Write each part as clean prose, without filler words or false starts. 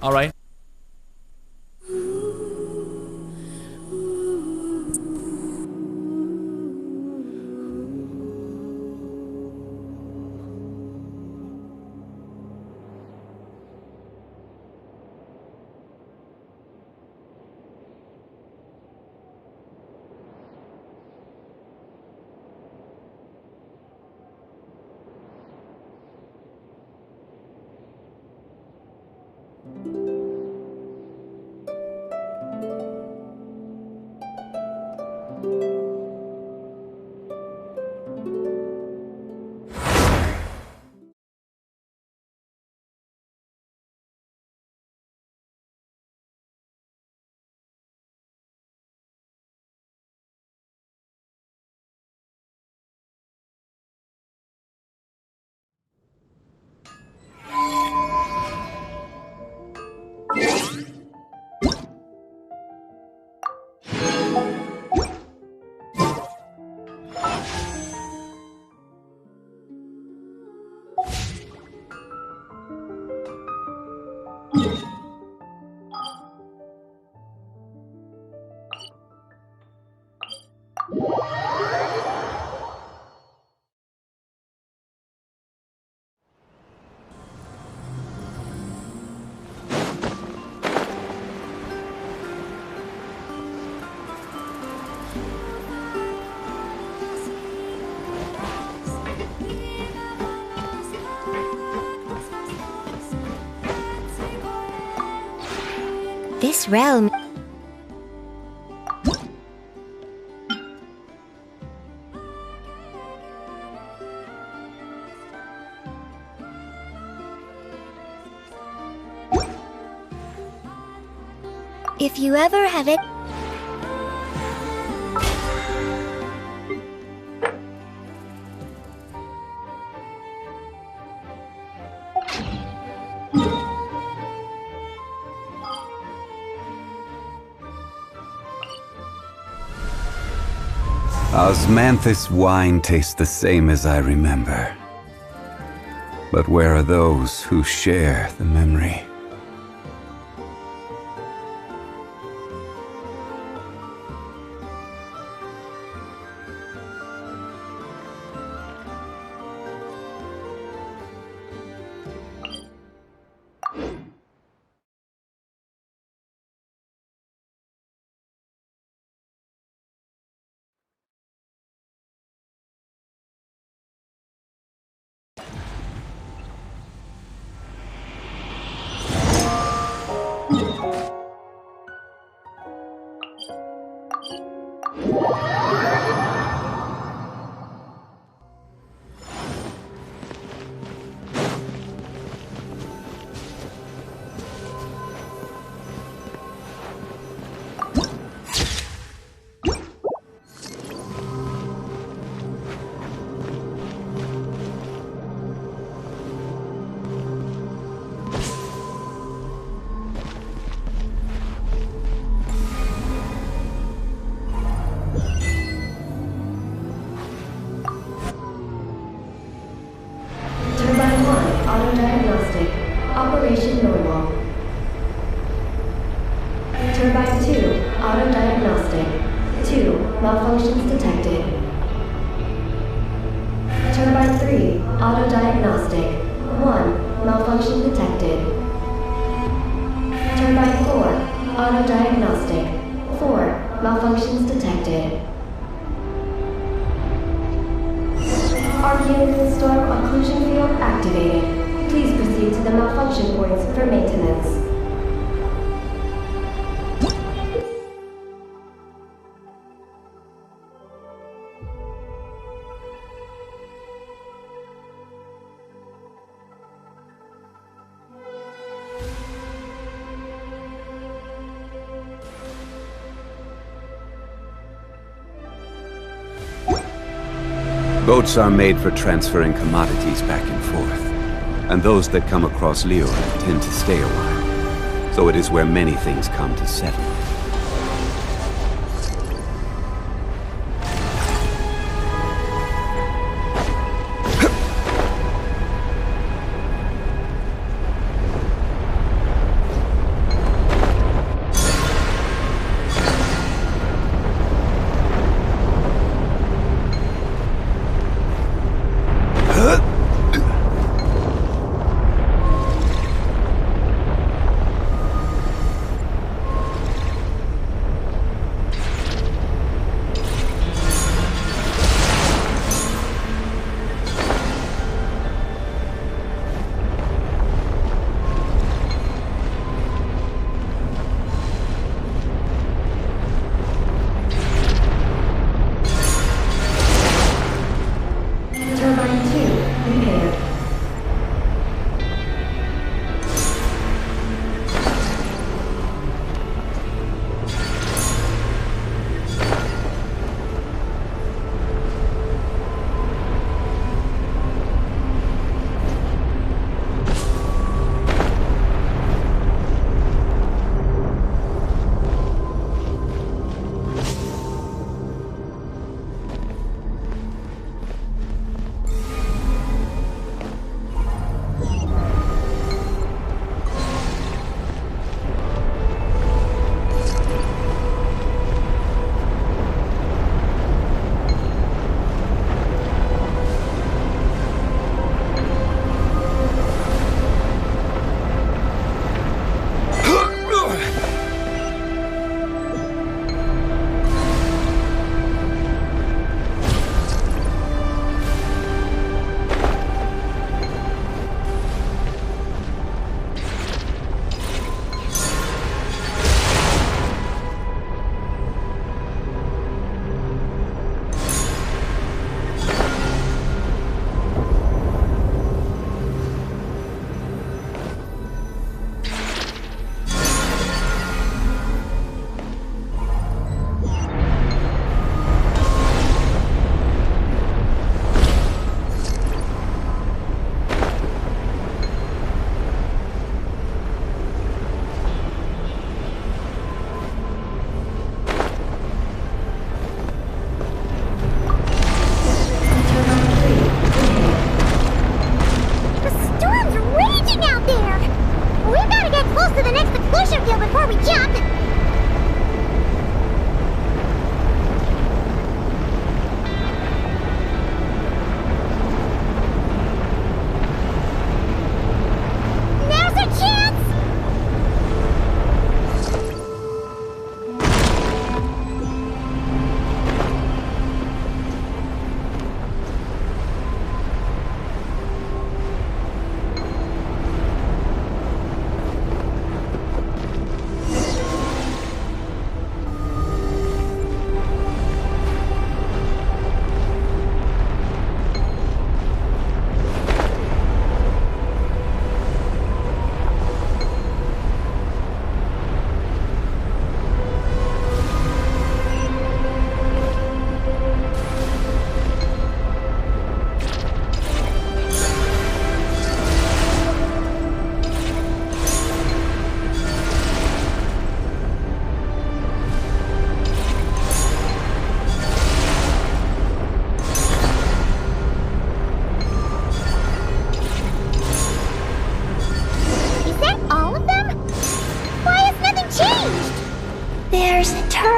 Alright. This realm. If you ever have it. Osmanthus wine tastes the same as I remember. But where are those who share the memory? Operation normal. Turbine 2, auto-diagnostic. 2, malfunctions detected. Turbine 3, auto-diagnostic. 1, malfunction detected. Turbine 4, auto-diagnostic. 4, malfunctions detected. Arcane storm occlusion field activated. Please proceed to the malfunction points for maintenance. Boats are made for transferring commodities back and forth, and those that come across Leora tend to stay a while, so it is where many things come to settle.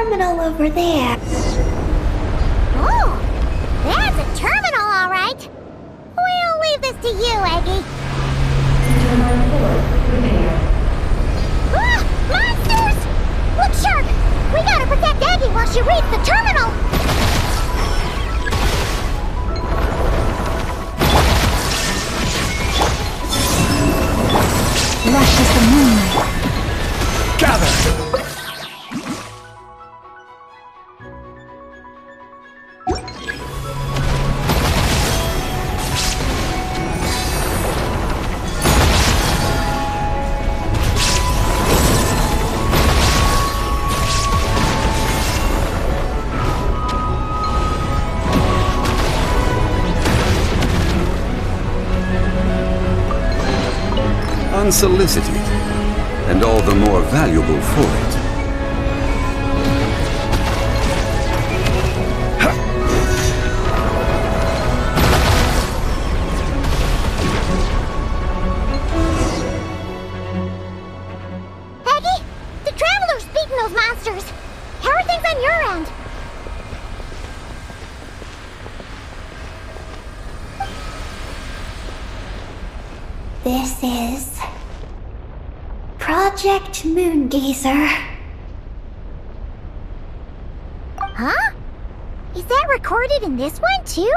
terminal over there. Oh, there's a terminal, all right. We'll leave this to you, Eggy. Turbine 4, repair. Ah! Monsters! Look sharp! We gotta protect Eggy while she reads the terminal! Lush as the moonlight. Gather! Unsolicited, and all the more valuable for it. Eggy, the Traveler's beaten those monsters. How are things on your end? This is Project Moongazer. Huh? Is that recorded in this one, too?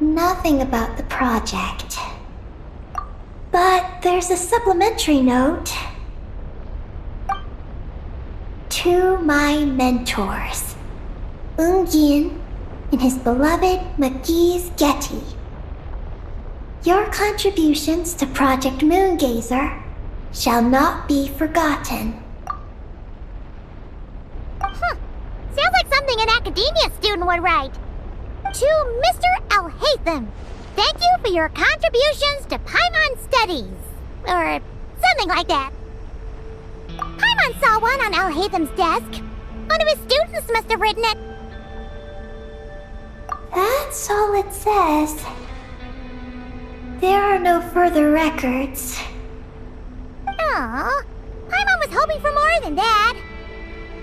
Nothing about the project. But there's a supplementary note. To my mentors, Ungin and his beloved McGee's Getty. Your contributions to Project Moongazer shall not be forgotten. Sounds like something an academia student would write. To Mr. Alhaitham, thank you for your contributions to Paimon Studies. Or something like that. Paimon saw one on Alhaitham's desk. One of his students must have written it. That's all it says. There are no further records. Aw, Paimon was hoping for more than that.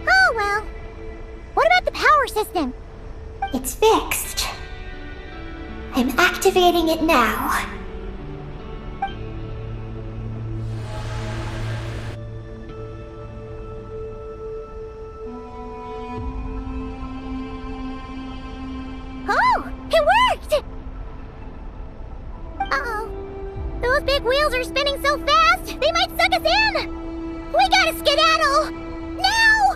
Oh well. What about the power system? It's fixed. I'm activating it now. Oh, it worked! Uh-oh. Those big wheels are spinning so fast, they might suck us in! We gotta skedaddle! Now!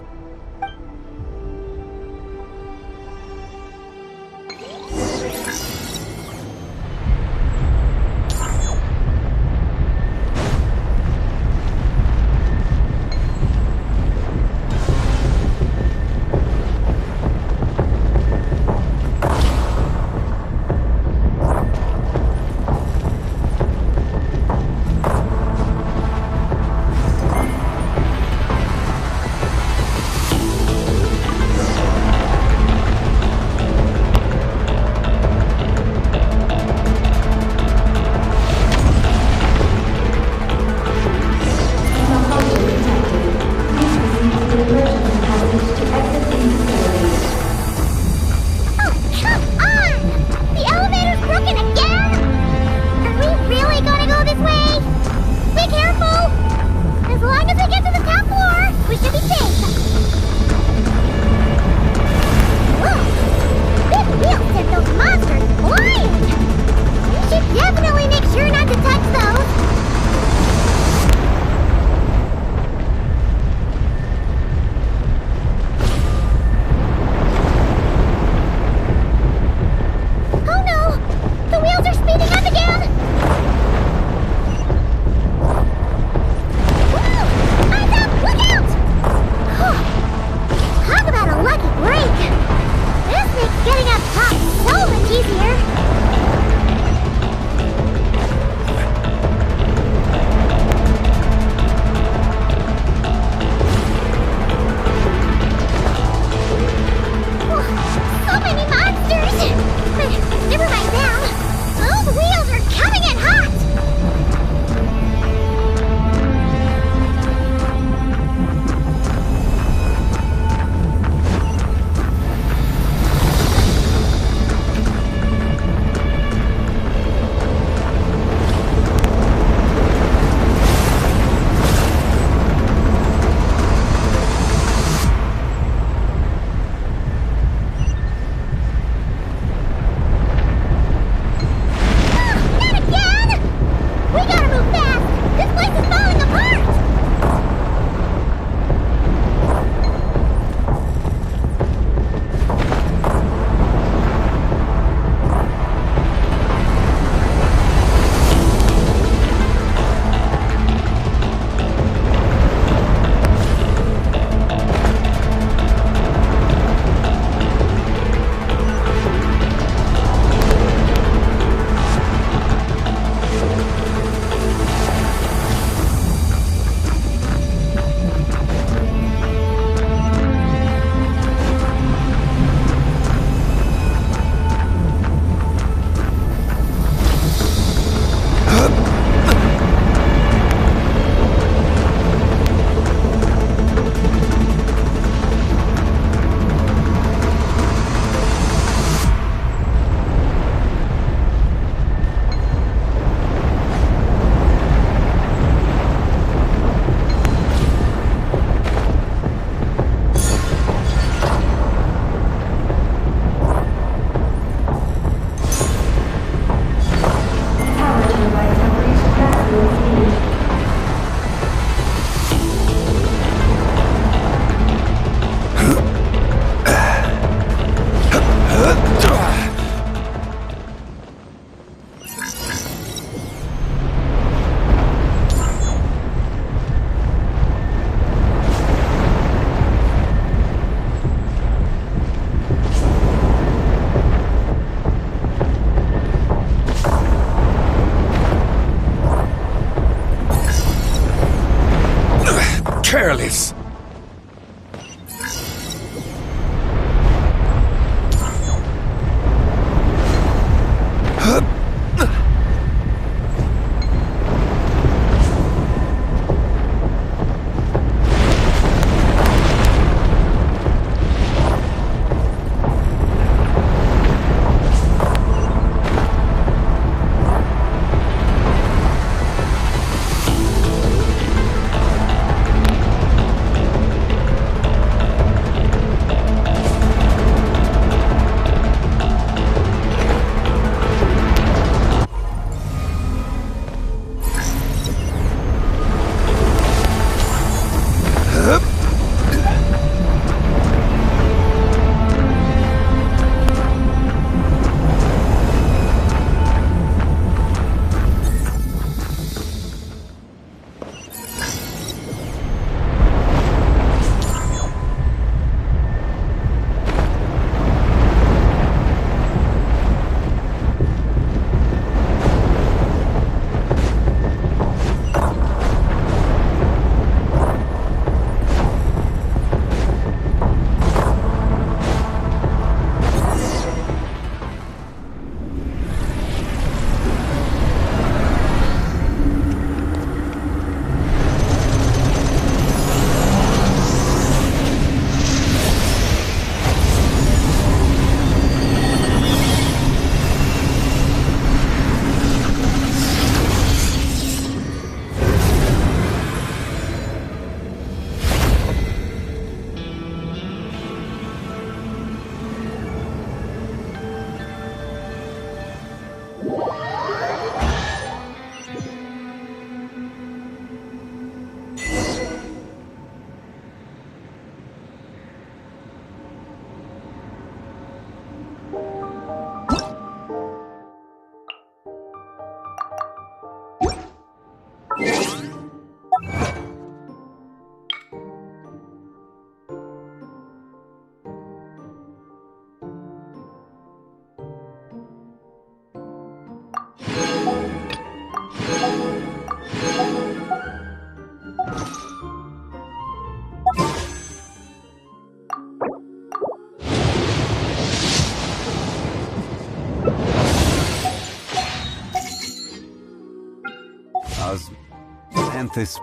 Anthus...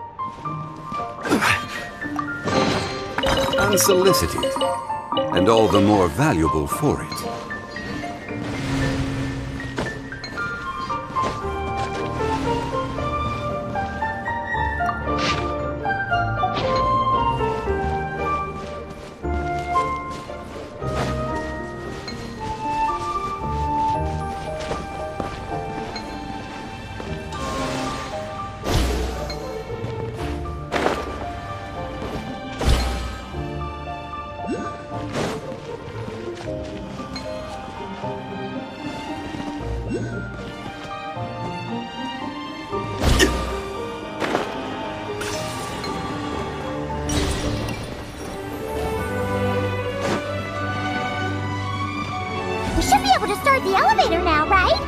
unsolicited, and all the more valuable for it. We should be able to start the elevator now, right?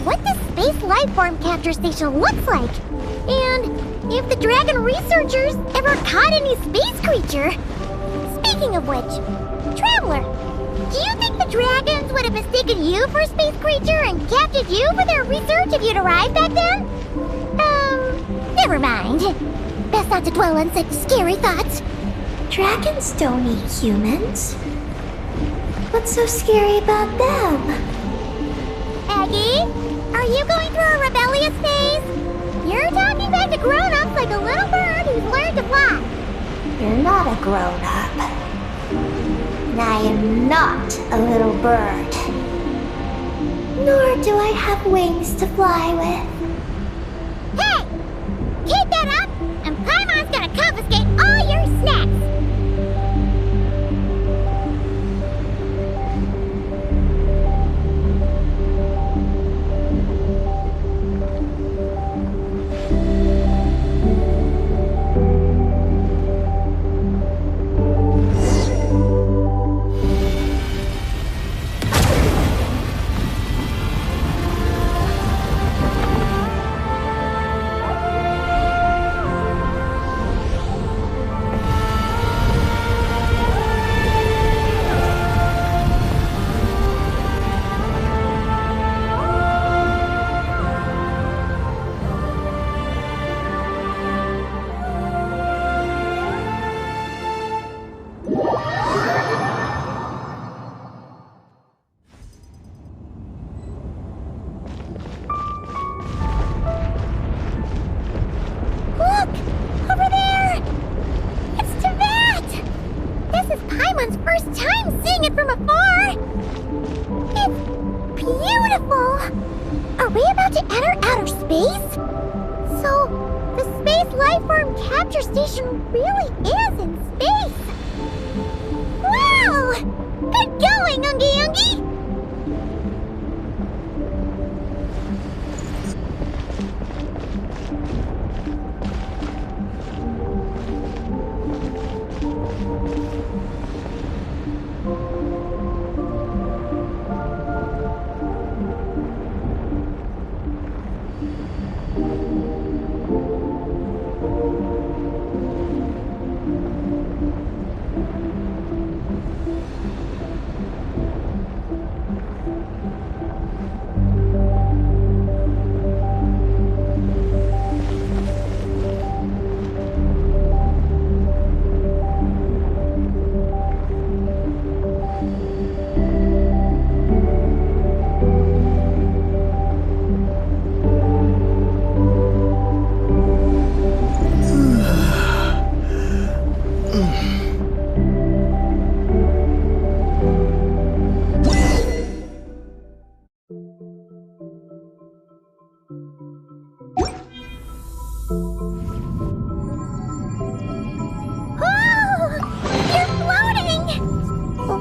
What this space lifeform capture station looks like, and if the dragon researchers ever caught any space creature. Speaking of which, Traveler, do you think the dragons would have mistaken you for a space creature and captured you for their research if you'd arrived back then? Never mind. Best not to dwell on such scary thoughts. Dragons don't eat humans. What's so scary about them? Aggie, are you going through a rebellious phase? You're talking back to grown-ups like a little bird who's learned to fly. You're not a grown-up. And I am not a little bird. Nor do I have wings to fly with. Hey! Keep that up, and Paimon's gonna confiscate all your snacks!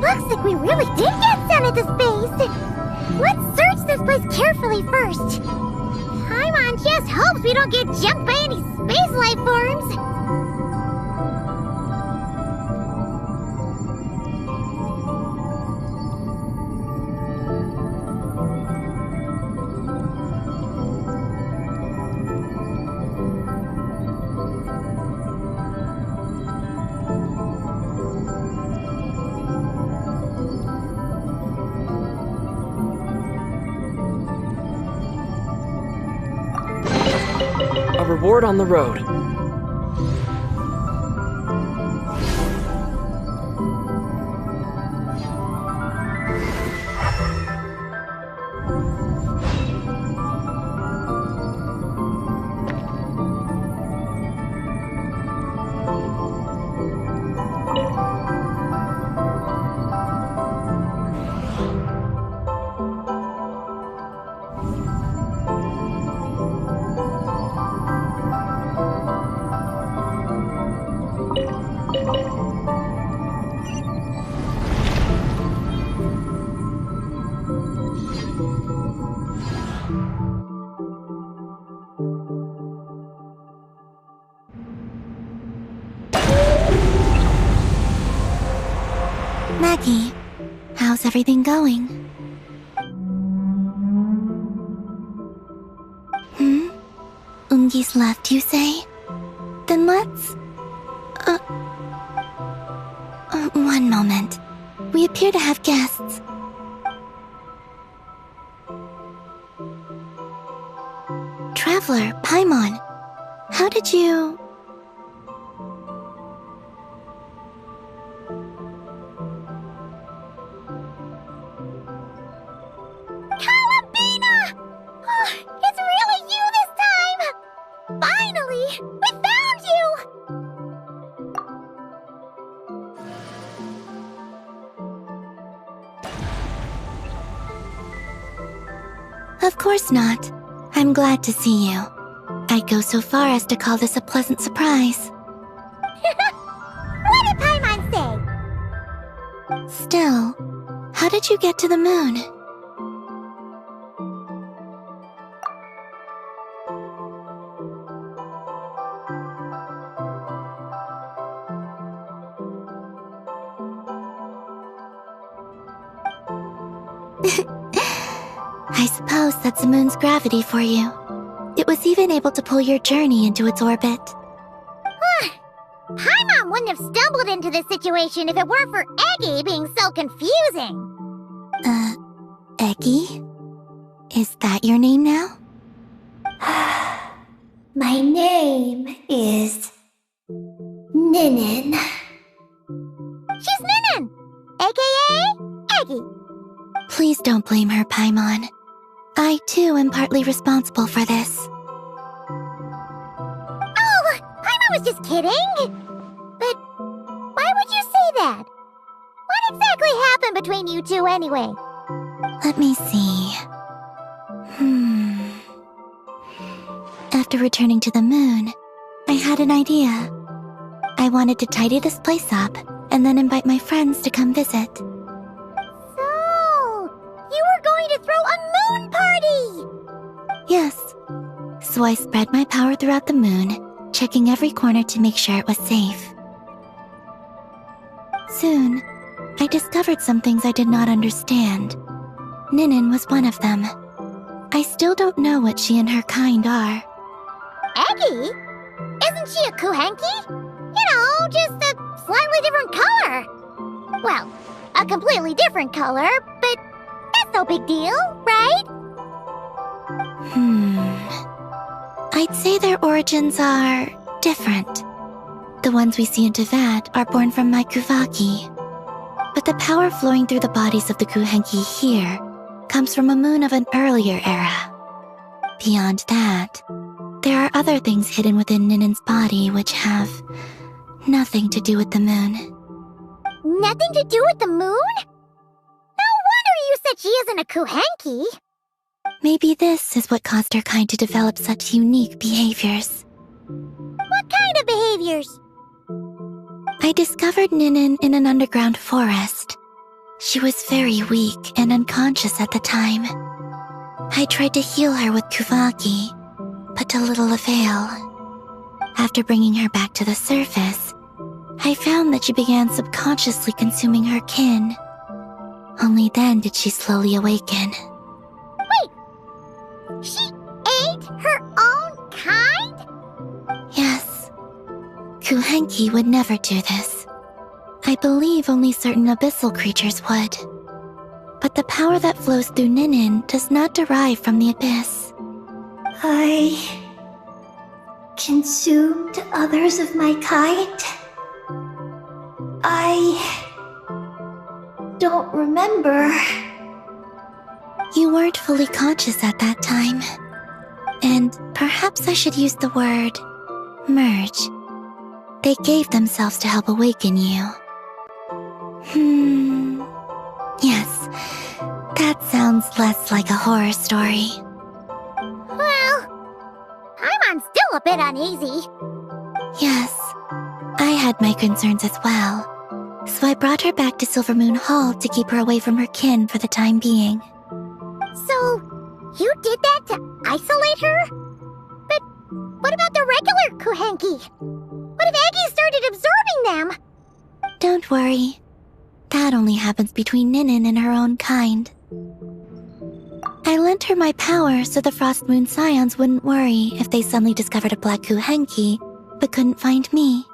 Looks like we really did get sent into space! Let's search this place carefully first. Paimon just hopes we don't get jumped by any space life forms. A reward on the road. Maggie, how's everything going? Ungi's left, you say? Then let's... one moment. We appear to have guests. Traveler, Paimon, how did you... Kalabina! Oh, it's really you this time! Finally! We found you! Of course not. I'm glad to see you. I'd go so far as to call this a pleasant surprise. What did Paimon say? Still, how did you get to the moon? I suppose that's the moon's gravity for you. It was even able to pull your journey into its orbit. Paimon wouldn't have stumbled into this situation if it weren't for Eggy being so confusing. Eggy? Is that your name now? My name is... Ninin. She's Ninin, aka Eggy. Please don't blame her, Paimon. I, too, am partly responsible for this. Oh, Paimon was just kidding. But why would you say that? What exactly happened between you two anyway? Let me see. After returning to the moon, I had an idea. I wanted to tidy this place up and then invite my friends to come visit. So, you were going to throw a moon party! Yes. So I spread my power throughout the moon, checking every corner to make sure it was safe. Soon, I discovered some things I did not understand. Ninin was one of them. I still don't know what she and her kind are, Eggy? Isn't she a Kuhenki? You know, just a slightly different color. Well, a completely different color, but that's no big deal, right? I'd say their origins are different. The ones we see in Tevat are born from my Kuvaki. But the power flowing through the bodies of the Kuhenki here comes from a moon of an earlier era. Beyond that, there are other things hidden within Ninen's body which have nothing to do with the moon. Nothing to do with the moon? No wonder you said she isn't a Kuhenki. Maybe this is what caused her kind to develop such unique behaviors. What kind of behaviors? I discovered Ninen in an underground forest. She was very weak and unconscious at the time. I tried to heal her with Kuvaki, but to little avail. After bringing her back to the surface, I found that she began subconsciously consuming her kin. Only then did she slowly awaken. Wait! She ate her own kind? Yes. Kuhenki would never do this. I believe only certain abyssal creatures would. But the power that flows through Ninen does not derive from the abyss. I consumed others of my kind. I don't remember. You weren't fully conscious at that time. And perhaps I should use the word merge. They gave themselves to help awaken you. Yes, that sounds less like a horror story. Well, I'm still a bit uneasy. Yes, I had my concerns as well. So I brought her back to Silvermoon Hall to keep her away from her kin for the time being. So, you did that to isolate her? But what about the regular Kuhenki? What if Eggy started absorbing them? Don't worry. That only happens between Ninen and her own kind. I lent her my power so the Frost Moon Scions wouldn't worry if they suddenly discovered a black Kuhenki, but couldn't find me.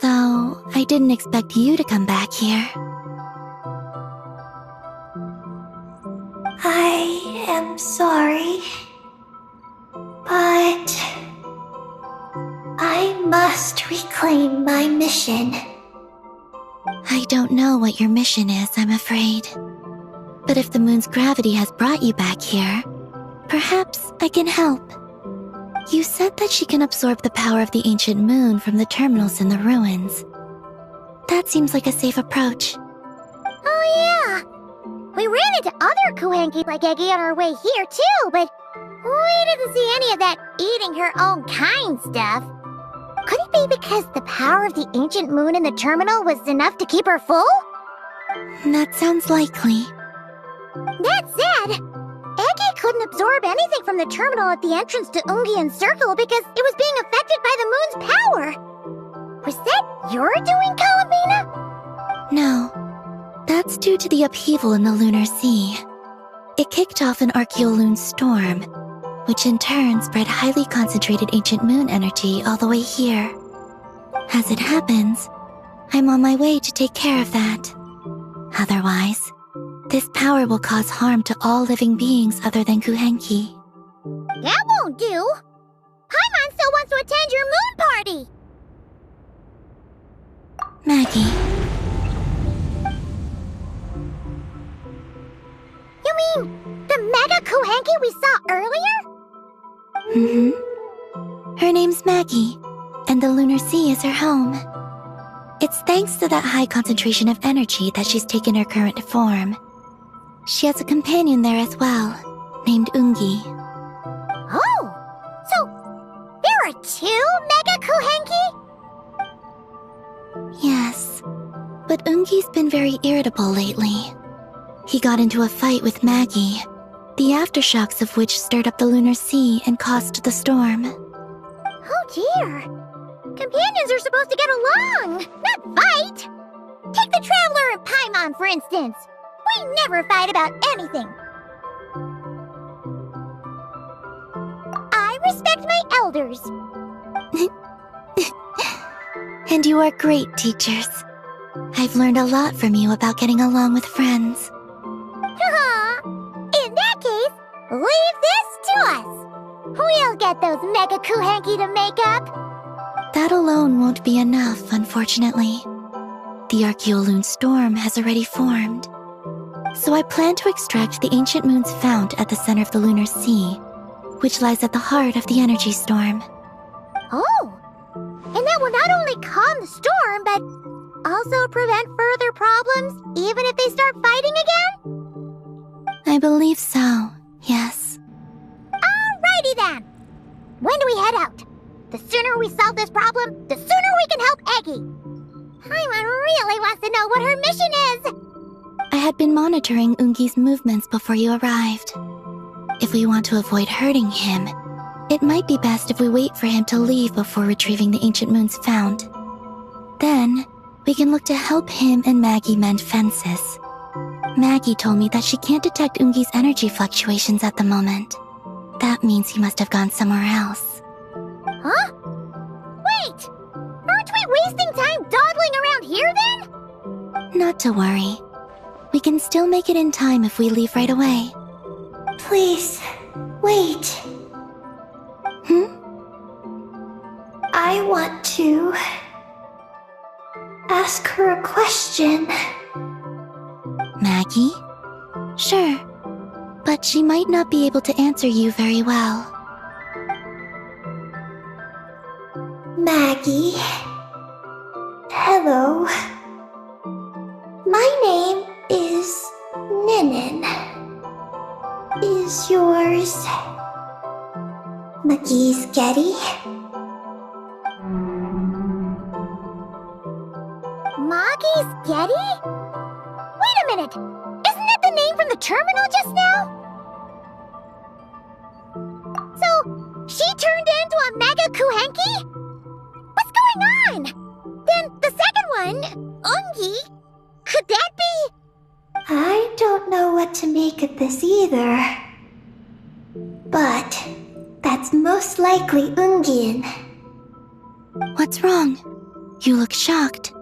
Though, I didn't expect you to come back here. I am sorry, but I must reclaim my mission. I don't know what your mission is, I'm afraid. But if the moon's gravity has brought you back here, perhaps I can help. You said that she can absorb the power of the ancient moon from the terminals in the ruins. That seems like a safe approach. Oh yeah! We ran into other Kuhenki like Eggy on our way here too, but we didn't see any of that eating her own kind stuff. Could it be because the power of the ancient moon in the terminal was enough to keep her full? That sounds likely. That said, Eggy couldn't absorb anything from the terminal at the entrance to Ungian Circle because it was being affected by the moon's power. Was that your doing, Kalabina? No. That's due to the upheaval in the lunar sea. It kicked off an Archeoloon storm, which in turn spread highly concentrated ancient moon energy all the way here. As it happens, I'm on my way to take care of that. Otherwise, this power will cause harm to all living beings other than Kuhenki. That won't do! Paimon still wants to attend your moon party! Maggie. You mean the Mega Kuhenki we saw earlier? Her name's Maggie, and the lunar sea is her home. It's thanks to that high concentration of energy that she's taken her current form. She has a companion there as well, named Ungi. Oh! So, there are two Mega Kuhenki? Yes, but Ungi's been very irritable lately. He got into a fight with Maggie, the aftershocks of which stirred up the lunar sea and caused the storm. Oh dear. Companions are supposed to get along, not fight. Take the Traveler and Paimon, for instance. We never fight about anything. I respect respect my elders. And you are great teachers. I've learned a lot from you about getting along with friends. In that case, leave this to us. We'll get those Mega Kuhanki to make up. That alone won't be enough, unfortunately. The Archeoloon storm has already formed. So I plan to extract the ancient moon's fount at the center of the lunar sea, which lies at the heart of the energy storm. Oh, and that will not only calm the storm, but also prevent further problems, even if they start fighting again? I believe so, yes. Alrighty then. When do we head out? The sooner we solve this problem, the sooner we can help Eggy. Paimon really wants to know what her mission is. I had been monitoring Ungi's movements before you arrived. If we want to avoid hurting him, it might be best if we wait for him to leave before retrieving the ancient moon's fount. Then, we can look to help him and Maggie mend fences. Maggie told me that she can't detect Ungi's energy fluctuations at the moment. That means he must have gone somewhere else. Huh? Wait! Aren't we wasting time dawdling around here then? Not to worry. We can still make it in time if we leave right away. Please, wait. I want to ask her a question. Maggie? Sure. But she might not be able to answer you very well. Maggie. Hello. My name is Ninin. Is yours McGee's Getty? Maggie's Getty? Wait a minute! Isn't that the name from the terminal just now? So, she turned into a Mega Kuhanki? What's going on? Then the second one, Ungi, could that be? I don't know what to make of this either. But that's most likely Ungin. What's wrong? You look shocked.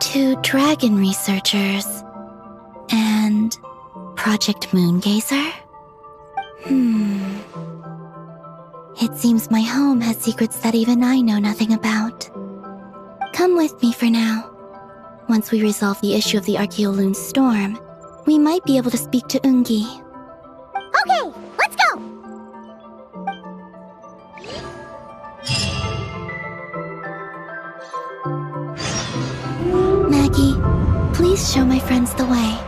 Two dragon researchers and Project Moongazer? It seems my home has secrets that even I know nothing about. Come with me for now. Once we resolve the issue of the Archeoloon storm, we might be able to speak to Ungi. Okay, let's go! Maggie, please show my friends the way.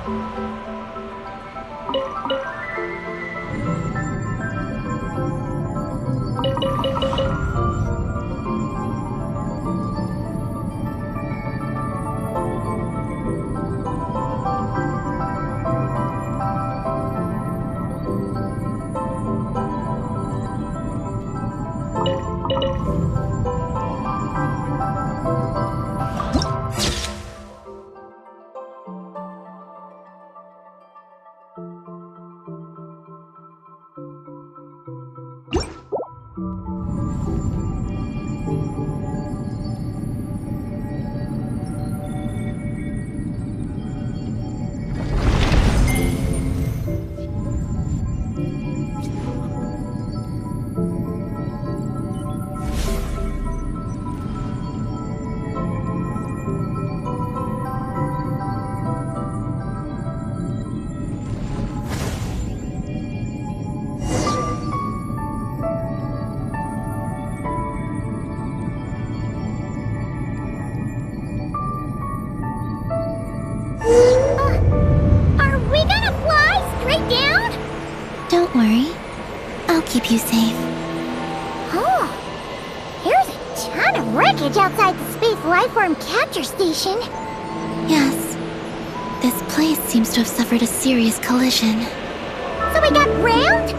Are we gonna fly straight down? Don't worry. I'll keep you safe. Oh, here's a ton of wreckage outside the Space Lifeform Capture Station. Yes. This place seems to have suffered a serious collision. So we got rammed?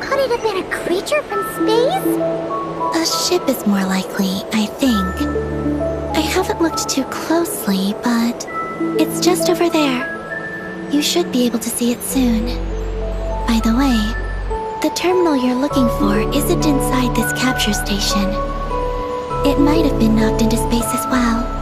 Could it have been a creature from space? A ship is more likely, I think. I haven't looked too closely, but it's just over there. You should be able to see it soon. By the way, the terminal you're looking for isn't inside this capture station. It might have been knocked into space as well.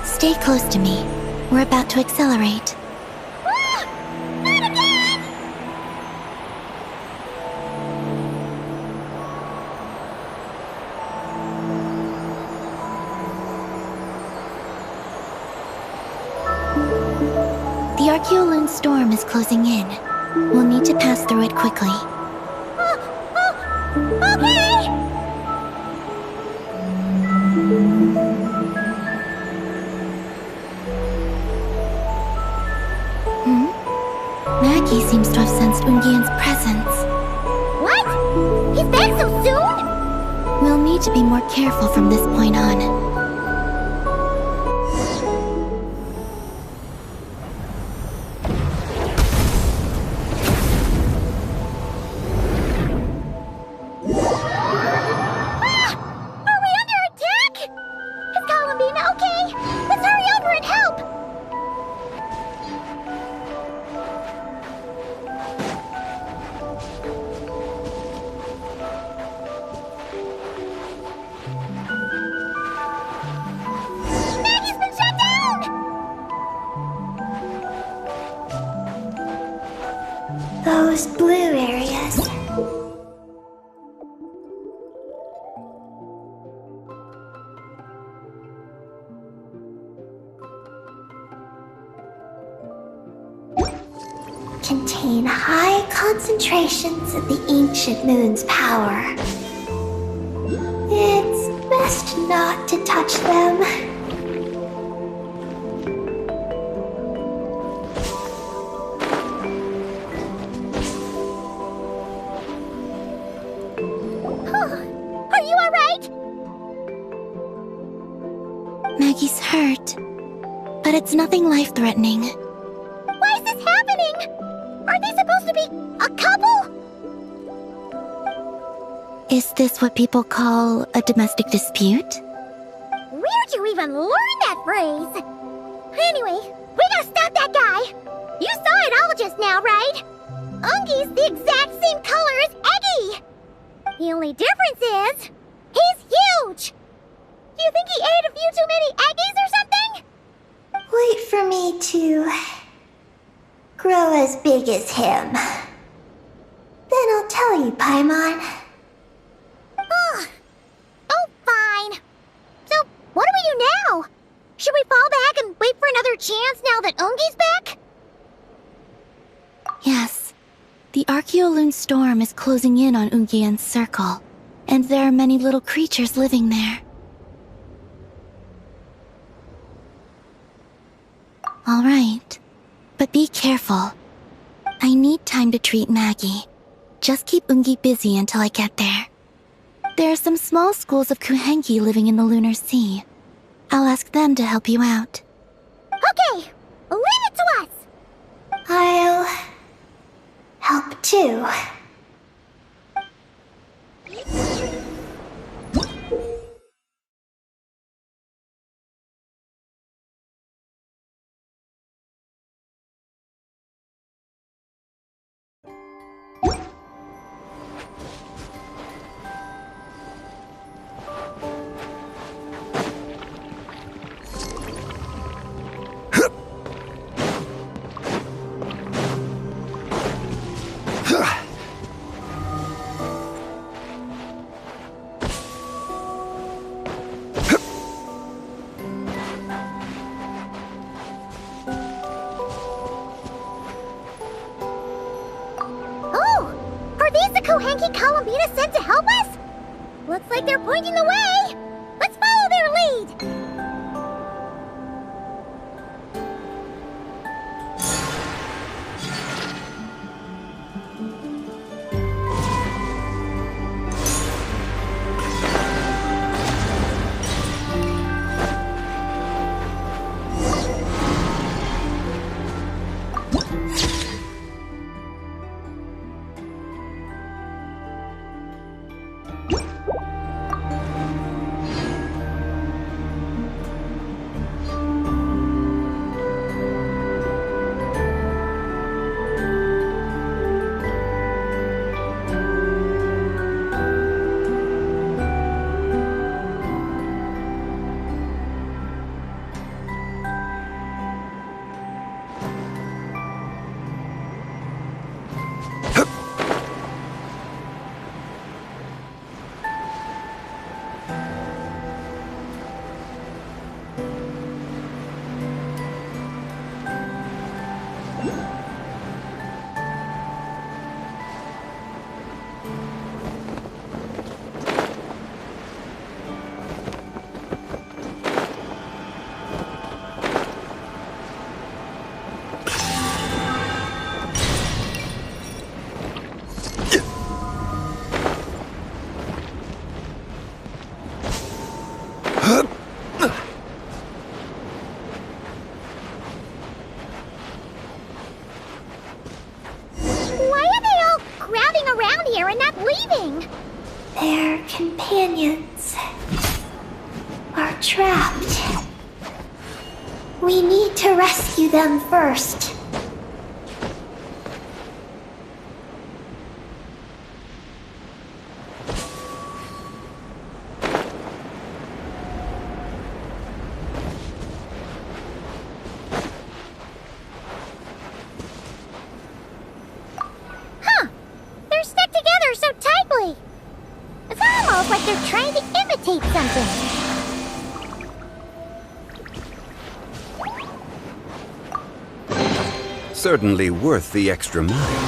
Stay close to me. We're about to accelerate. Not again! The Archeoloon storm is closing in. We'll need to pass through it quickly. Okay! Maggie seems to have sensed Ungian's presence. What? He's back so soon? We'll need to be more careful from this point on. Those blue areas. Contain high concentrations of the ancient moon's power. It's best not to touch them. Are you alright? Maggie's hurt, but it's nothing life-threatening. Why is this happening? Are they supposed to be a couple? Is this what people call a domestic dispute? Where'd you even learn that phrase? Anyway, we gotta stop that guy. You saw it all just now, right? Ungi's the exact same color as Eggy. The only difference is, he's huge! Do you think he ate a few too many Eggies or something? Wait for me to grow as big as him. Then I'll tell you, Paimon. Oh, fine. So, what do we do now? Should we fall back and wait for another chance now that Ungi's back? Yes. The Archeoloon storm is closing in on Ungian's circle, and there are many little creatures living there. All right, but be careful. I need time to treat Maggie. Just keep Ungi busy until I get there. There are some small schools of Kuhenki living in the Lunar Sea. I'll ask them to help you out. Okay, leave it to us. I'll help too. Palomita sent to help us? Looks like they're pointing the way! Let's follow their lead! Their companions are trapped. We need to rescue them first. Huh! They're stuck together so tightly. It's almost like they're trying to imitate something. Certainly worth the extra mile.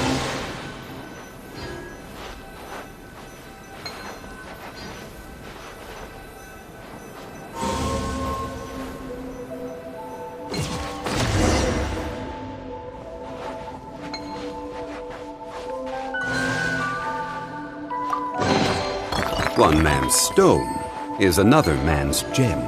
One man's stone is another man's gem.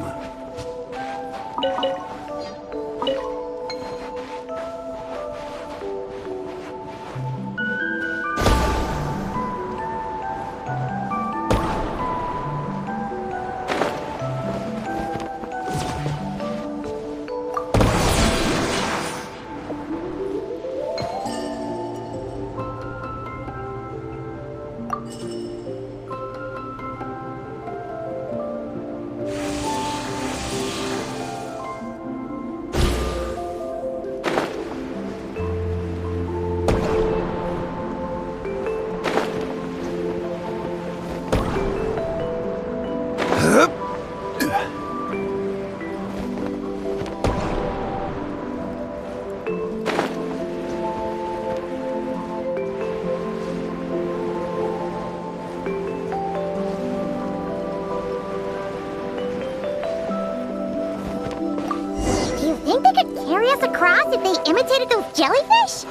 Carry us across if they imitated those jellyfish?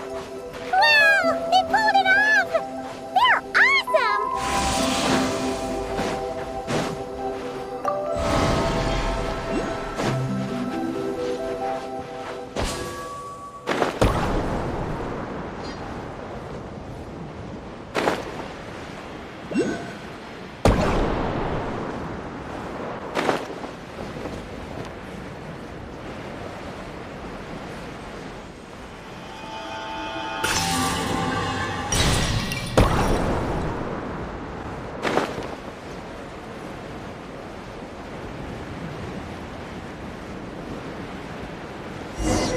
Wow! They pulled it off! They're awesome!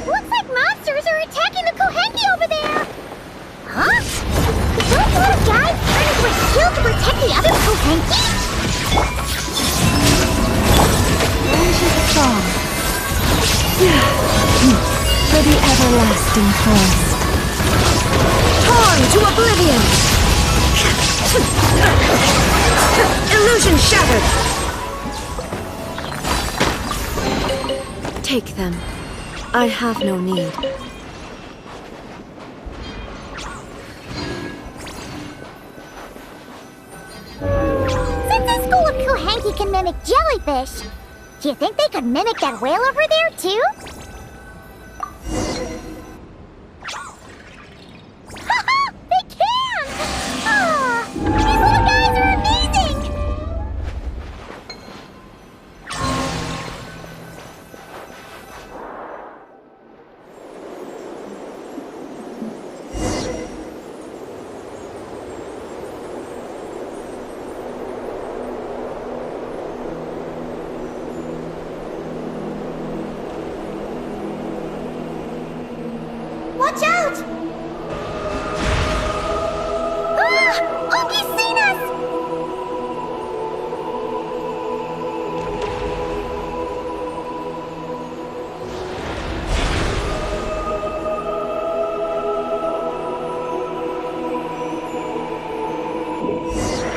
Looks like monsters are attacking the Kohenki over there! Huh? Did those little guys turn into a shield to protect the other Kohenki? Into the song. For the everlasting quest. Torn to oblivion! Illusion shattered! Take them. I have no need. Since this school of Kuhanki can mimic jellyfish, do you think they could mimic that whale over there, too? Haha! They can! Ah, these little guys are amazing! Watch out! Ah! Oki's seen us!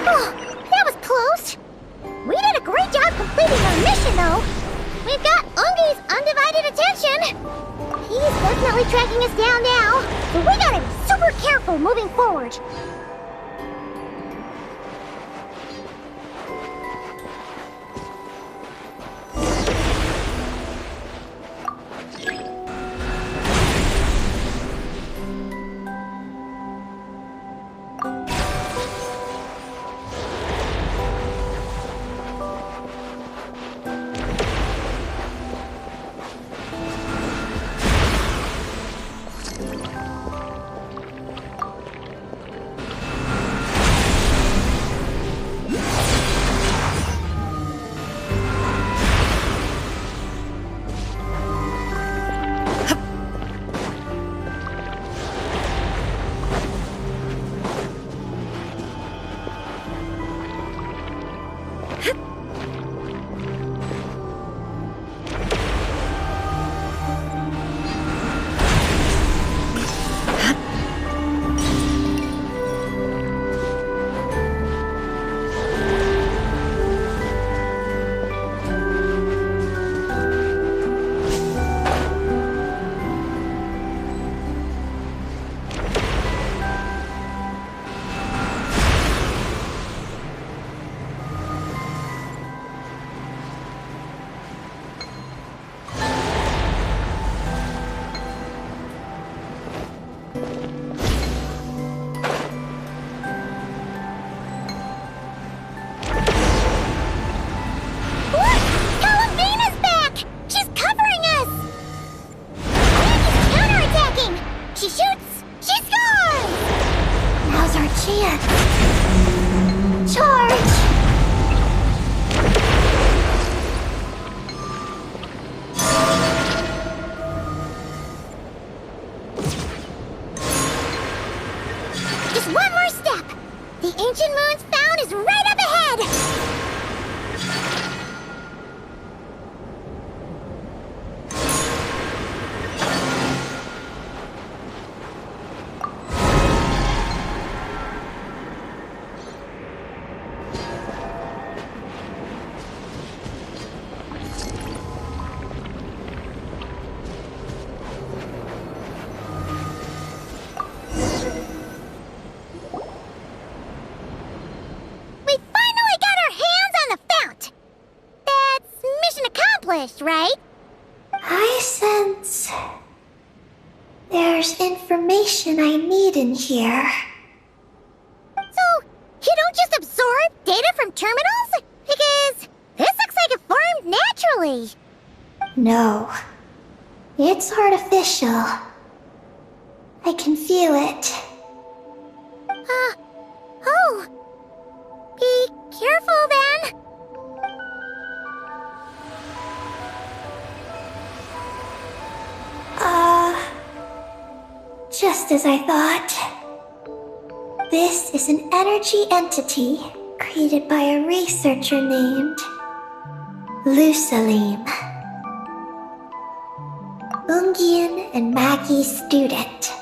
Oh, that was close. We did a great job completing our mission, though. We've got Ungi's undivided attention. He's definitely tracking us down now, so we gotta be super careful moving forward. Genshin Moon's found is right up ahead! Right? I sense there's information I need in here. So, you don't just absorb data from terminals? Because this looks like it formed naturally. No. It's artificial. I can feel it. Oh. Be careful then. Just as I thought. This is an energy entity created by a researcher named Lusalim. Ungian and Maggie's student.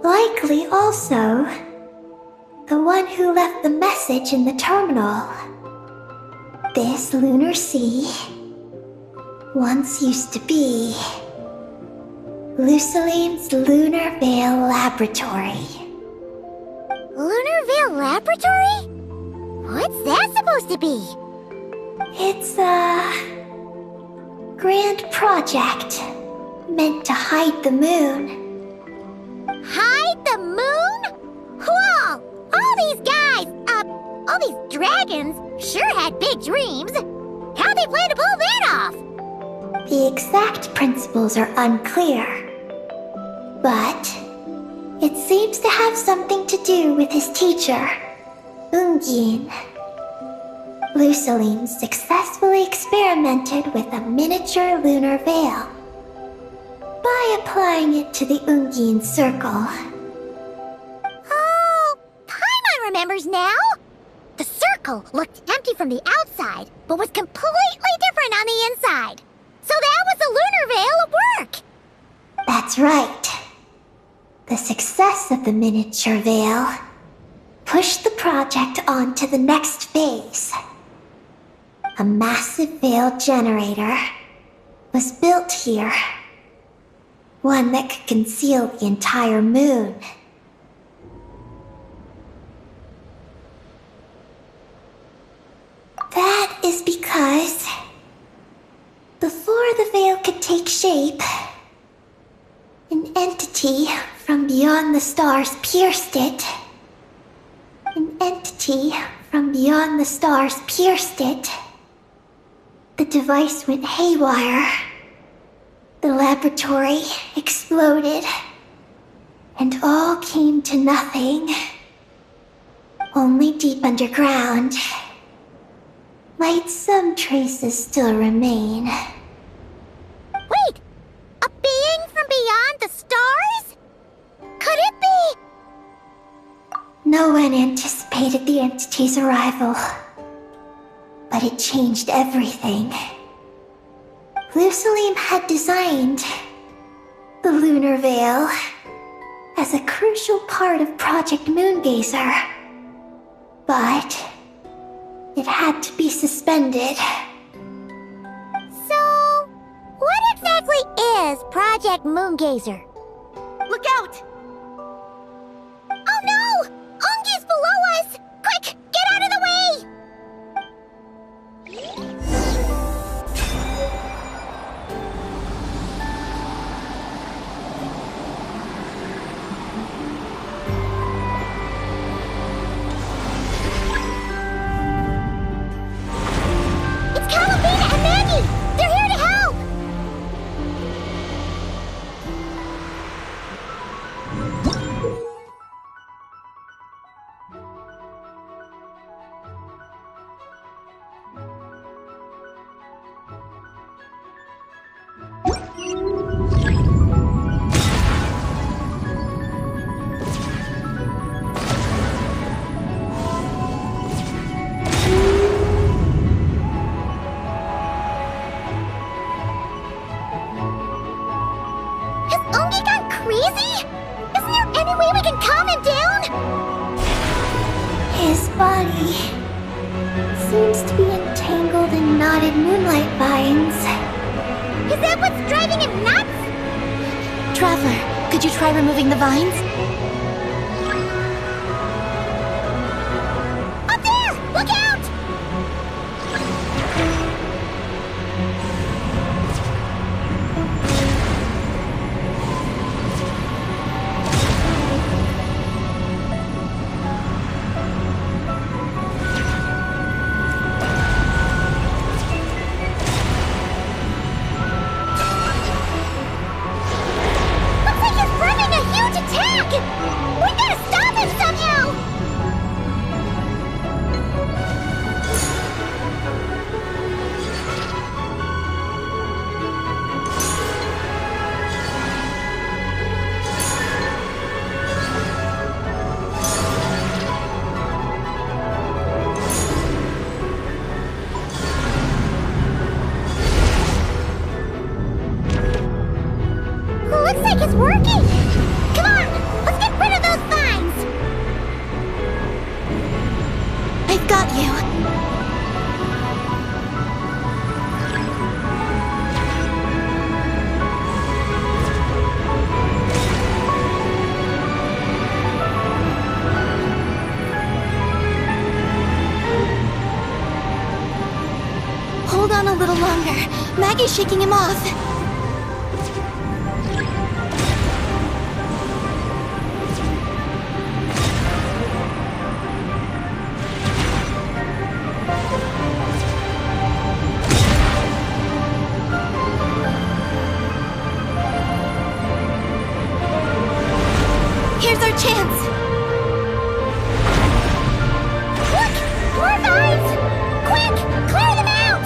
Likely also The one who left the message in the terminal. This lunar sea once used to be Luciline's Lunar Veil Laboratory. Lunar Veil Laboratory? What's that supposed to be? It's a grand project meant to hide the moon. Hide the moon? Whoa! All these guys, all these dragons sure had big dreams. How'd they plan to pull that off? The exact principles are unclear, but it seems to have something to do with his teacher, Ungin. Luciline successfully experimented with a miniature lunar veil by applying it to the Ungin circle. Oh, Paimon remembers now. The circle looked empty from the outside, but was completely different on the inside. So that was the lunar veil at work. That's right. The success of the miniature veil pushed the project on to the next phase. A massive veil generator was built here. One that could conceal the entire moon. That is because before the veil could take shape, an entity from beyond the stars pierced it. An entity from beyond the stars pierced it. The device went haywire. The laboratory exploded. And all came to nothing. Only deep underground might some traces still remain. Wait, a being from beyond the stars? Could it be? No one anticipated the entity's arrival, but it changed everything. Luciline had designed the lunar veil as a crucial part of Project Moongazer, but it had to be suspended. So, what exactly is Project Moongazer? Look out! Oh no! Ungi's below us! Quick, get out of the way! It's Calabina and Maggie! They're here to help! Has Ungi gone crazy? Isn't there any way we can calm him down? His body seems to be entangled in knotted moonlight vines. Is that what's driving him nuts? Traveler, could you try removing the vines? Up there! Look out! Looks like he's planning a huge attack! Maggie's shaking him off. Here's our chance. Look! More vines! Quick! Clear them out!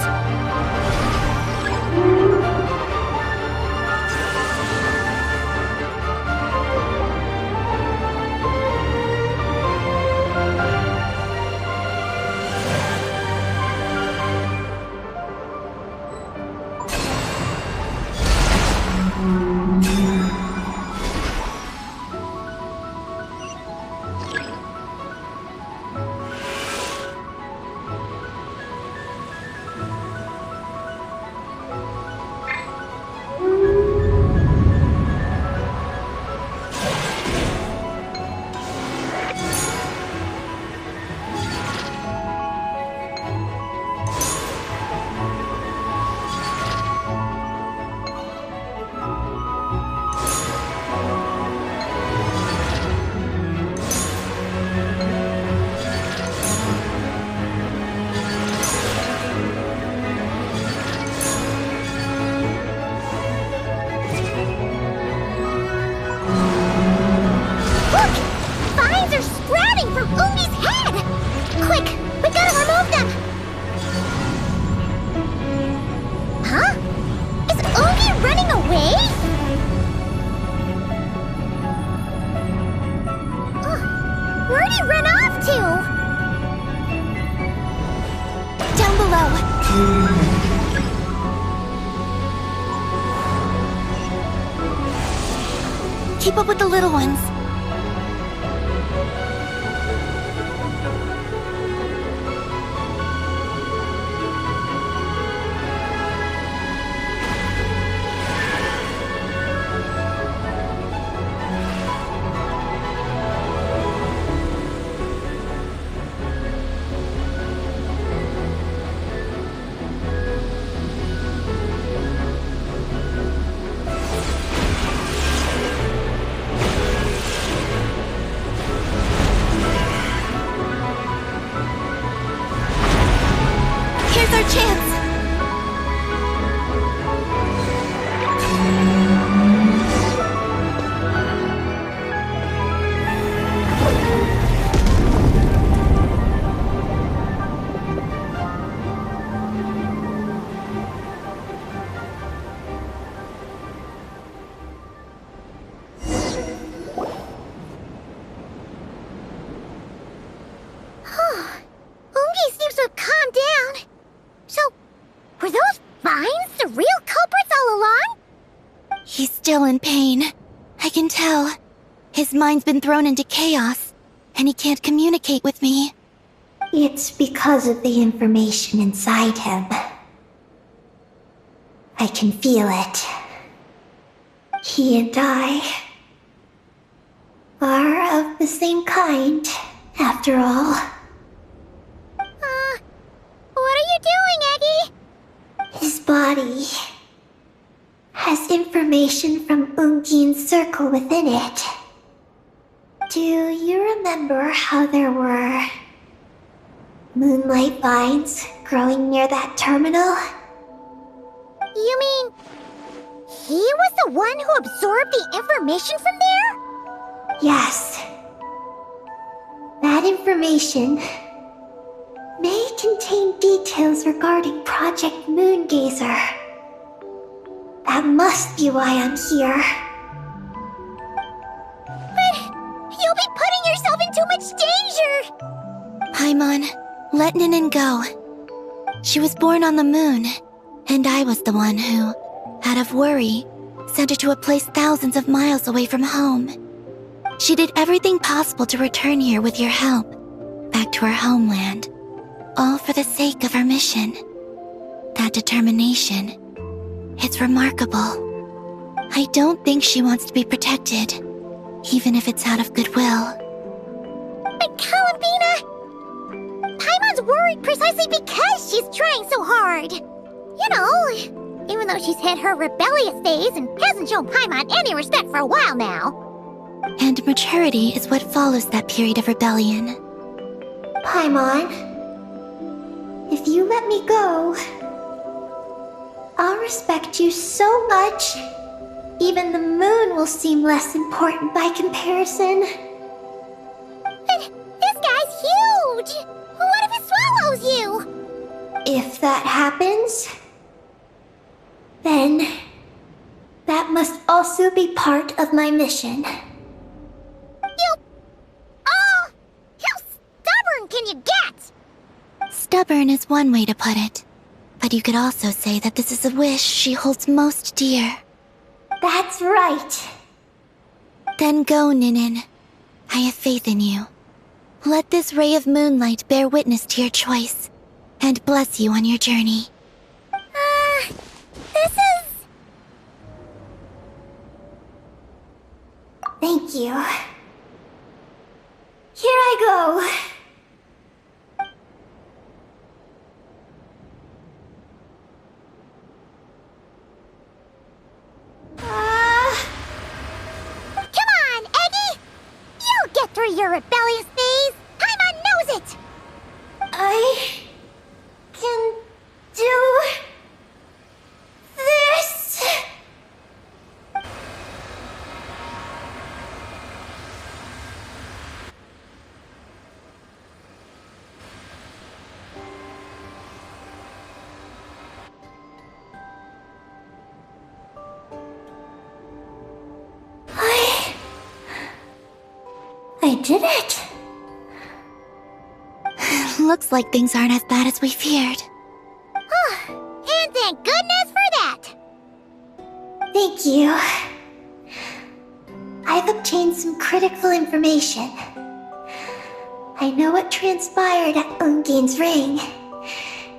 Look! Vines are sprouting from Ungi's head! Quick! We gotta remove them! Huh? Is Ungi running away? Where'd he run off to? Down below. Keep up with the little ones. Here's our chance. Ungi seems to have calmed down. So, were those vines the real culprits all along? He's still in pain. I can tell. His mind's been thrown into chaos, and he can't communicate with me. It's because of the information inside him. I can feel it. He and I are of the same kind, after all. What are you doing, Eggy? His body has information from Ungin's circle within it. Do you remember how there were moonlight vines growing near that terminal? You mean he was the one who absorbed the information from there? Yes. That information may contain details regarding Project Moongazer. That must be why I'm here. But you'll be putting yourself in too much danger! Paimon, let Ninin go. She was born on the moon, and I was the one who, out of worry, sent her to a place thousands of miles away from home. She did everything possible to return here with your help, back to her homeland, all for the sake of her mission. That determination, it's remarkable. I don't think she wants to be protected, even if it's out of goodwill. But Columbina! Paimon's worried precisely because she's trying so hard. You know, though she's hit her rebellious phase and hasn't shown Paimon any respect for a while now. And maturity is what follows that period of rebellion. Paimon, if you let me go, I'll respect you so much, even the moon will seem less important by comparison. This guy's huge! What if it swallows you? If that happens, then that must also be part of my mission. How stubborn can you get? Stubborn is one way to put it. But you could also say that this is a wish she holds most dear. That's right. Then go, Ninin. I have faith in you. Let this ray of moonlight bear witness to your choice, and bless you on your journey. This is... Thank you. Here I go. Come on, Eggy! You'll get through your rebellious phase! Paimon knows it! I can do this. I did it. Looks like things aren't as bad as we feared. And thank goodness for that! Thank you. I've obtained some critical information. I know what transpired at Ungain's ring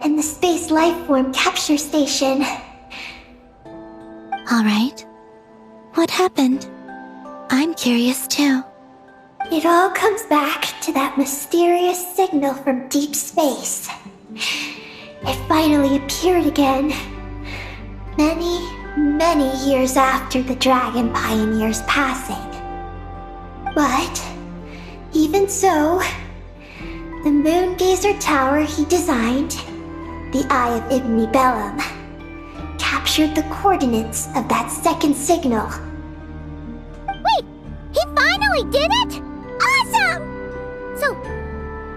and the space lifeform capture station. Alright. What happened? I'm curious too. It all comes back to that mysterious signal from deep space. It finally appeared again. Many years after the Dragon Pioneer's passing. But, even so, the Moon Gazer Tower he designed, the Eye of Ibn Bellum, captured the coordinates of that second signal. Wait! He finally did it?! Awesome! So,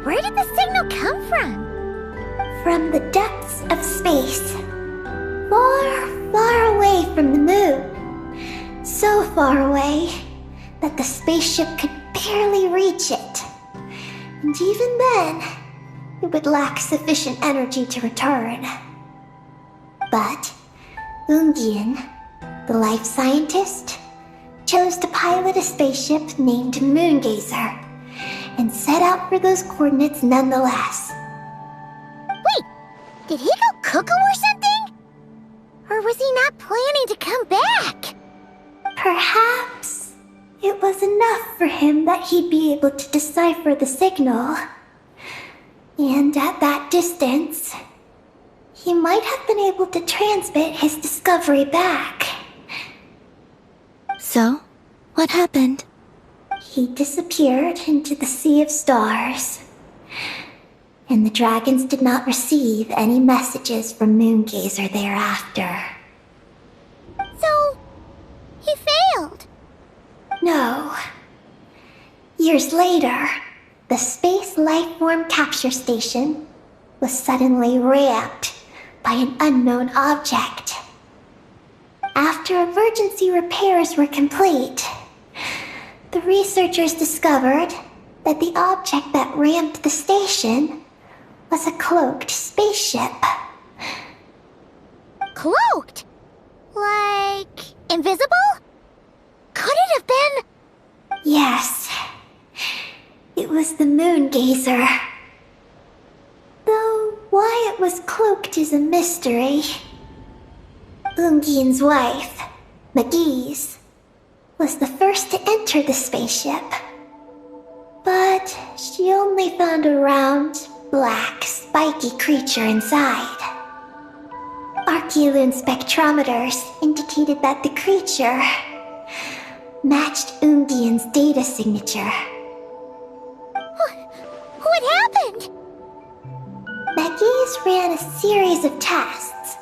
where did the signal come from? From the depths of space. Far away from the moon. So far away that the spaceship could barely reach it. And even then, it would lack sufficient energy to return. But Ungien, the life scientist, chose to pilot a spaceship named Moongazer and set out for those coordinates nonetheless. Wait! Did he go cuckoo or something? Or was he not planning to come back? Perhaps it was enough for him that he'd be able to decipher the signal. And at that distance, he might have been able to transmit his discovery back. So, what happened? He disappeared into the sea of stars. And the dragons did not receive any messages from Moongazer thereafter. So, he failed. No. Years later, the Space Lifeform Capture Station was suddenly ramped by an unknown object. After emergency repairs were complete, the researchers discovered that the object that ramped the station was a cloaked spaceship. Cloaked? Like, invisible? Could it have been... Yes. It was the Moongazer. Though why it was cloaked is a mystery. Ungien's wife, McGee's, was the first to enter the spaceship. But she only found a round, black, spiky creature inside. Our Keelun spectrometers indicated that the creature matched Ungian's data signature. What happened? Megis ran a series of tests,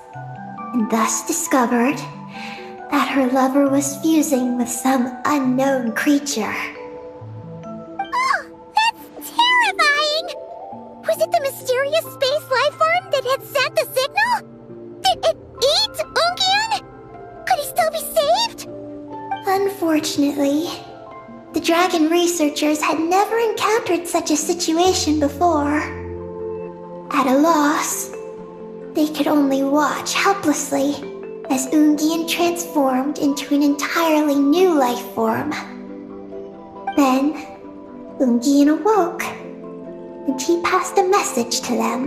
and thus discovered that her lover was fusing with some unknown creature. Oh, that's terrifying! Was it the mysterious space life form that had sent the signal? Did it eat Ungian? Could he still be saved? Unfortunately, the dragon researchers had never encountered such a situation before. At a loss, they could only watch helplessly as Ungian transformed into an entirely new life form. Then, Ungian awoke, and he passed a message to them.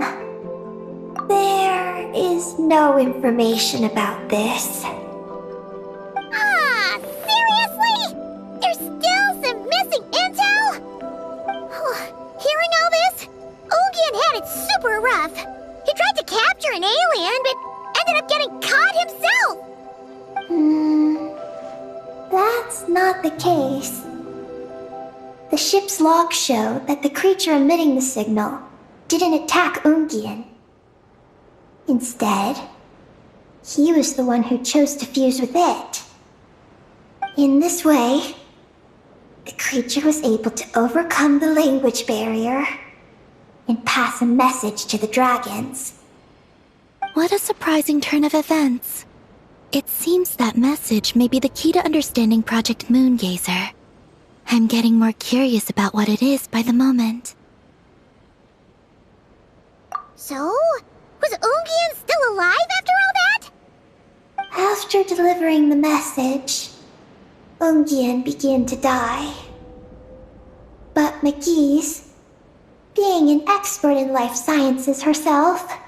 There is no information about this. Ah, seriously? There's still some missing intel? Hearing all this, Ungian had it super rough. He tried to capture an alien, but ended up getting caught himself! That's not the case. The ship's logs show that the creature emitting the signal didn't attack Ungian. Instead, he was the one who chose to fuse with it. In this way, the creature was able to overcome the language barrier and pass a message to the dragons. What a surprising turn of events. It seems that message may be the key to understanding Project Moongazer. I'm getting more curious about what it is by the moment. So, was Ungian still alive after all that? After delivering the message, Ungian began to die. But McGee's, being an expert in life sciences herself,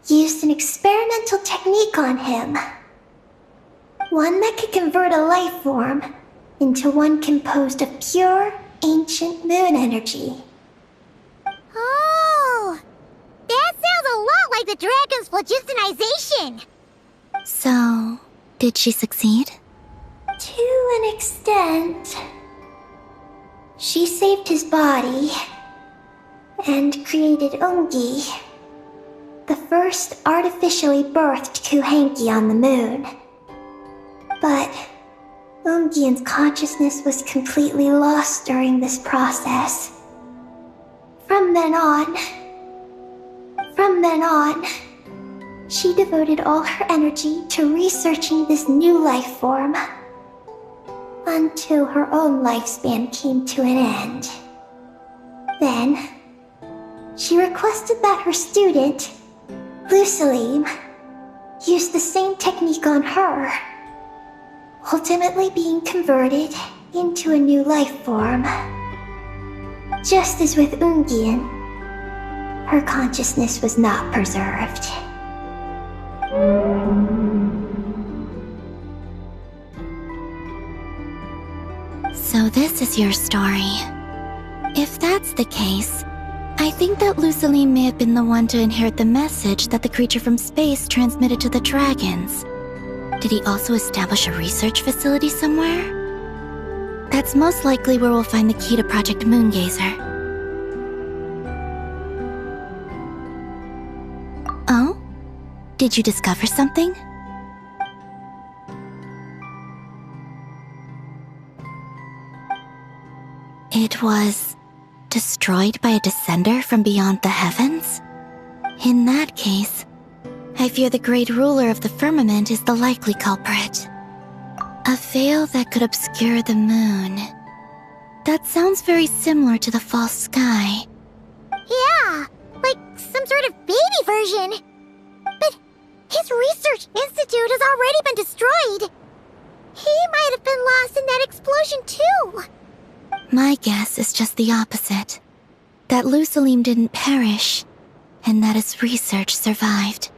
used an experimental technique on him. One that could convert a life form into one composed of pure, ancient moon energy. Oh, that sounds a lot like the dragon's phlogistonization. So, did she succeed? To an extent. She saved his body and created Ungi, the first artificially birthed Kuhanki on the moon. But Ungian's consciousness was completely lost during this process. From then on, she devoted all her energy to researching this new life form, until her own lifespan came to an end. Then, she requested that her student, Lusalim, use the same technique on her, ultimately being converted into a new life form. Just as with Ungian, her consciousness was not preserved. So this is your story. If that's the case, I think that Lusalim may have been the one to inherit the message that the creature from space transmitted to the dragons. Did he also establish a research facility somewhere? That's most likely where we'll find the key to Project Moongazer. Oh? Did you discover something? It was destroyed by a descender from beyond the heavens? In that case, I fear the great ruler of the firmament is the likely culprit. A veil that could obscure the moon. That sounds very similar to the false sky. Yeah, like some sort of baby version. But his research institute has already been destroyed. He might have been lost in that explosion too. My guess is just the opposite. That Lusalim didn't perish, and that his research survived.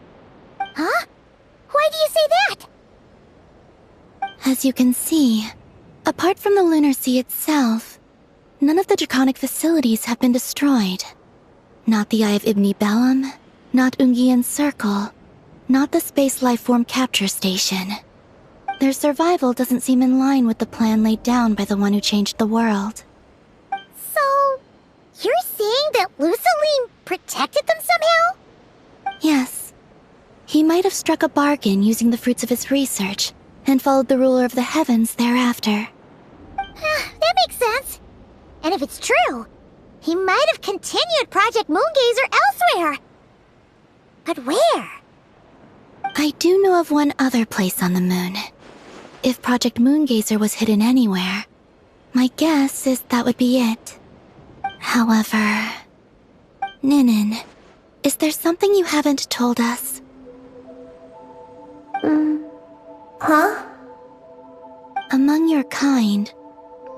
Huh? Why do you say that? As you can see, apart from the Lunar Sea itself, none of the draconic facilities have been destroyed. Not the Eye of Ibn Bellum, not Ungian's Circle, not the space lifeform capture station. Their survival doesn't seem in line with the plan laid down by the one who changed the world. So, you're saying that Luciline protected them somehow? Yes. He might have struck a bargain using the fruits of his research, and followed the ruler of the heavens thereafter. That makes sense. And if it's true, he might have continued Project Moongazer elsewhere. But where? I do know of one other place on the moon. If Project Moongazer was hidden anywhere, my guess is that would be it. However... Ninin, is there something you haven't told us? Huh? Among your kind,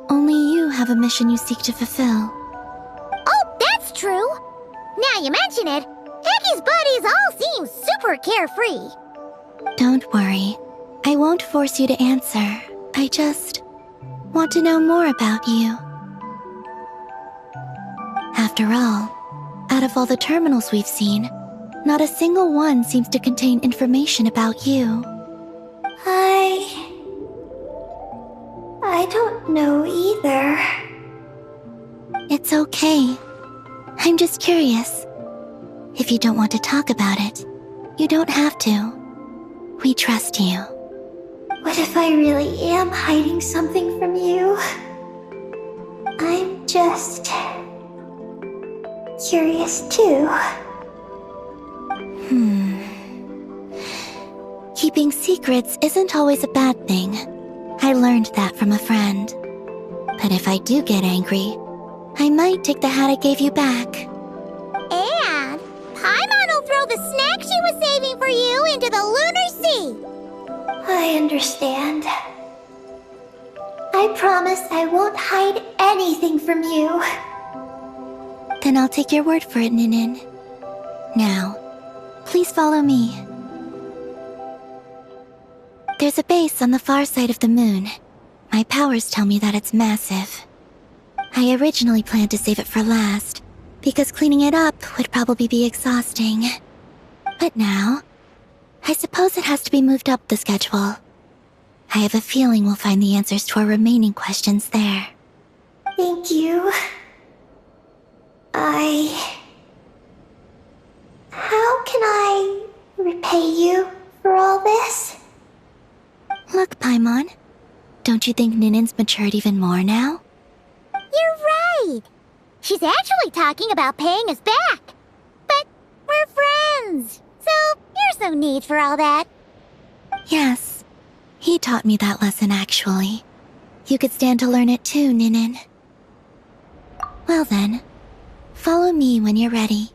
only you have a mission you seek to fulfill. Oh, that's true! Now you mention it, Heki's buddies all seem super carefree. Don't worry. I won't force you to answer. I just want to know more about you. After all, out of all the terminals we've seen, not a single one seems to contain information about you. I don't know either. It's okay. I'm just curious. If you don't want to talk about it, you don't have to. We trust you. What if I really am hiding something from you? I'm just... curious too. Keeping secrets isn't always a bad thing. I learned that from a friend. But if I do get angry, I might take the hat I gave you back. And Paimon will throw the snack she was saving for you into the lunar sea. I understand. I promise I won't hide anything from you. Then I'll take your word for it, Ninin. Now, please follow me. There's a base on the far side of the moon. My powers tell me that it's massive. I originally planned to save it for last, because cleaning it up would probably be exhausting. But now, I suppose it has to be moved up the schedule. I have a feeling we'll find the answers to our remaining questions there. Thank you. How can I repay you for all this? Look, Paimon. Don't you think Ninin's matured even more now? You're right. She's actually talking about paying us back. But we're friends, so there's no need for all that. Yes. He taught me that lesson, actually. You could stand to learn it too, Ninin. Well then, follow me when you're ready.